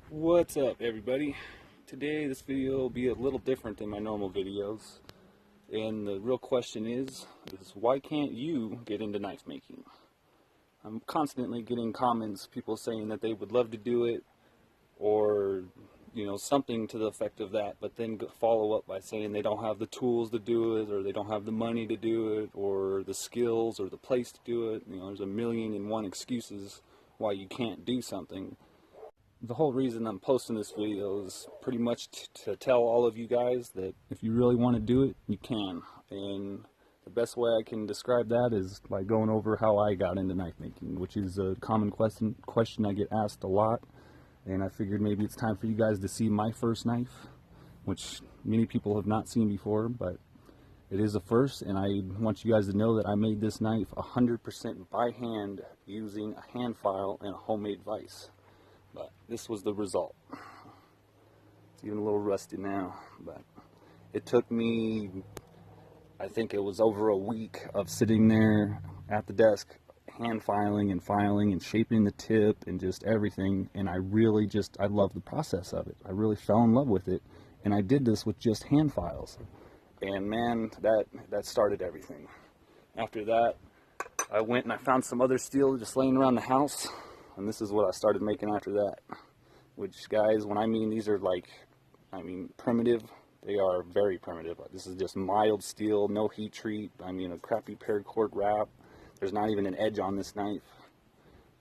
What's up, everybody? Today this video will be a little different than my normal videos, and the real question is why can't you get into knife making? I'm constantly getting comments, people saying that they would love to do it, or something to the effect of that, but then follow up by saying they don't have the tools to do it, or they don't have the money to do it, or the skills or the place to do it. There's a million and one excuses why you can't do something. The whole reason I'm posting this video is pretty much to tell all of you guys that if you really want to do it, you can. And the best way I can describe that is by going over how I got into knife making, which is a common question I get asked a lot. And I figured maybe it's time for you guys to see my first knife, which many people have not seen before, but it is a first, and I want you guys to know that I made this knife 100% by hand using a hand file and a homemade vise. But this was the result. It's even a little rusty now, but it took me, I think it was over a week of sitting there at the desk, hand filing and shaping the tip and just everything. And I love the process of it. I really fell in love with it. And I did this with just hand files. And man, that started everything. After that, I went and I found some other steel just laying around the house. And this is what I started making after that. Which, guys, when I mean these are primitive, they are very primitive. This is just mild steel, no heat treat. A crappy paracord wrap. There's not even an edge on this knife.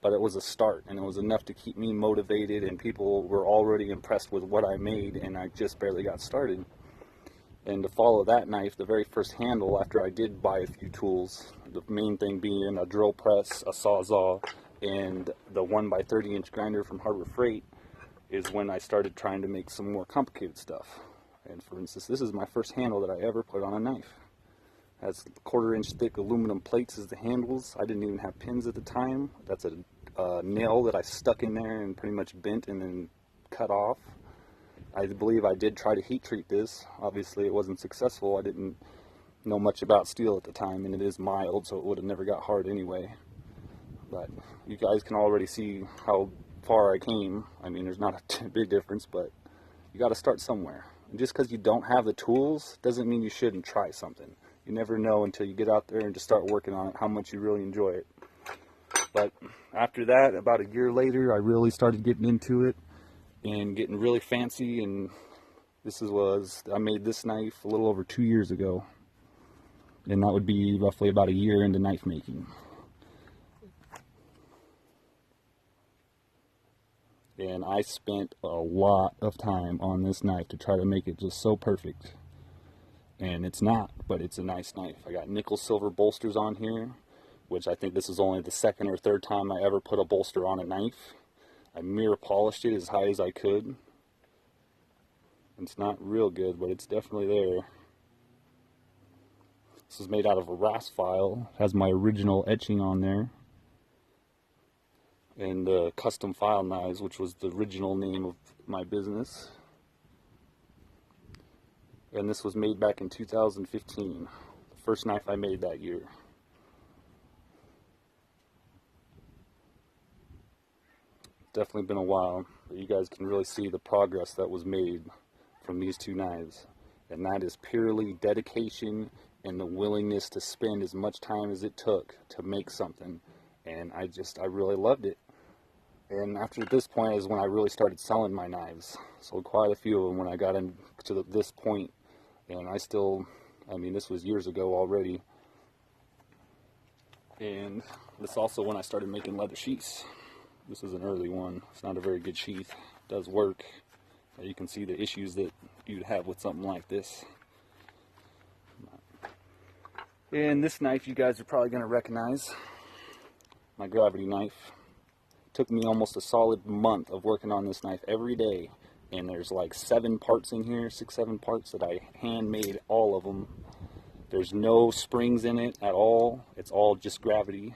But it was a start, and it was enough to keep me motivated, and people were already impressed with what I made, and I just barely got started. And to follow that knife, the very first handle, after I did buy a few tools, the main thing being a drill press, a sawzall, and the 1x30 inch grinder from Harbor Freight, is when I started trying to make some more complicated stuff. And for instance, this is my first handle that I ever put on a knife. It has 1/4 inch thick aluminum plates as the handles. I didn't even have pins at the time. That's a nail that I stuck in there and pretty much bent and then cut off. I believe I did try to heat treat this. Obviously it wasn't successful. I didn't know much about steel at the time, and it is mild, so it would have never got hard anyway. But you guys can already see how far I came. There's not a big difference, but you got to start somewhere. And just because you don't have the tools doesn't mean you shouldn't try something. You never know until you get out there and just start working on it how much you really enjoy it. But after that, about a year later, I really started getting into it and getting really fancy. And I made this knife a little over 2 years ago, and that would be roughly about a year into knife making. And I spent a lot of time on this knife to try to make it just so perfect. And it's not, but it's a nice knife. I got nickel silver bolsters on here, which I think this is only the second or third time I ever put a bolster on a knife. I mirror polished it as high as I could. It's not real good, but it's definitely there. This is made out of a rasp file. It has my original etching on there. And the custom file knives, which was the original name of my business. And this was made back in 2015, the first knife I made that year. Definitely been a while, but you guys can really see the progress that was made from these two knives. And that is purely dedication and the willingness to spend as much time as it took to make something. And I really loved it. And after this point is when I really started selling my knives. Sold quite a few of them when I got into this point. And this was years ago already. And this also when I started making leather sheaths. This is an early one. It's not a very good sheath. It does work. You can see the issues that you'd have with something like this. And this knife you guys are probably going to recognize. My gravity knife. Took me almost a solid month of working on this knife every day, and there's like 7 parts in here, 6-7 parts that I handmade, all of them. There's no springs in it at all. It's all just gravity,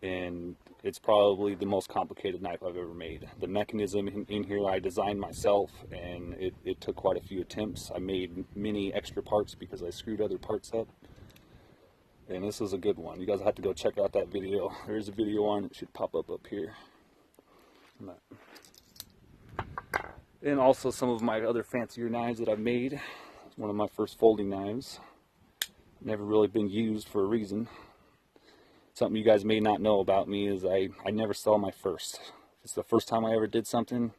and it's probably the most complicated knife I've ever made. The mechanism in here I designed myself, and it took quite a few attempts. I made many extra parts because I screwed other parts up. And this is a good one. You guys have to go check out that video. There's a video on it. It should pop up here. And also some of my other fancier knives that I've made. One of my first folding knives. Never really been used for a reason. Something you guys may not know about me is I never sell my first. If it's the first time I ever did something,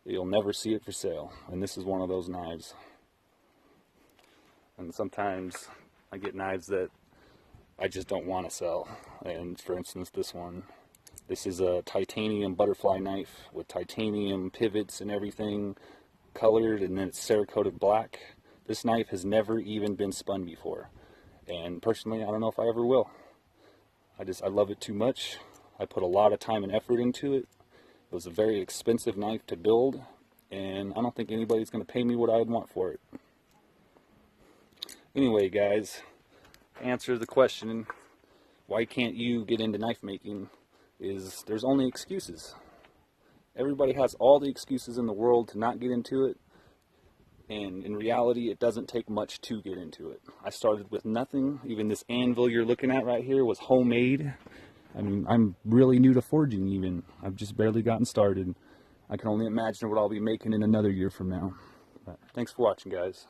you'll never see it for sale. And this is one of those knives. And sometimes I get knives that I just don't want to sell. And for instance, this one. This is a titanium butterfly knife with titanium pivots and everything colored, and then it's cerakoted black. This knife has never even been spun before. And personally, I don't know if I ever will. I love it too much. I put a lot of time and effort into it. It was a very expensive knife to build, and I don't think anybody's going to pay me what I would want for it. Anyway, guys, to answer the question, why can't you get into knife making, is there's only excuses. Everybody has all the excuses in the world to not get into it, and in reality it doesn't take much to get into it. I started with nothing. Even this anvil you're looking at right here was homemade. I mean, I'm really new to forging even. I've just barely gotten started. I can only imagine what I'll be making in another year from now. But thanks for watching, guys.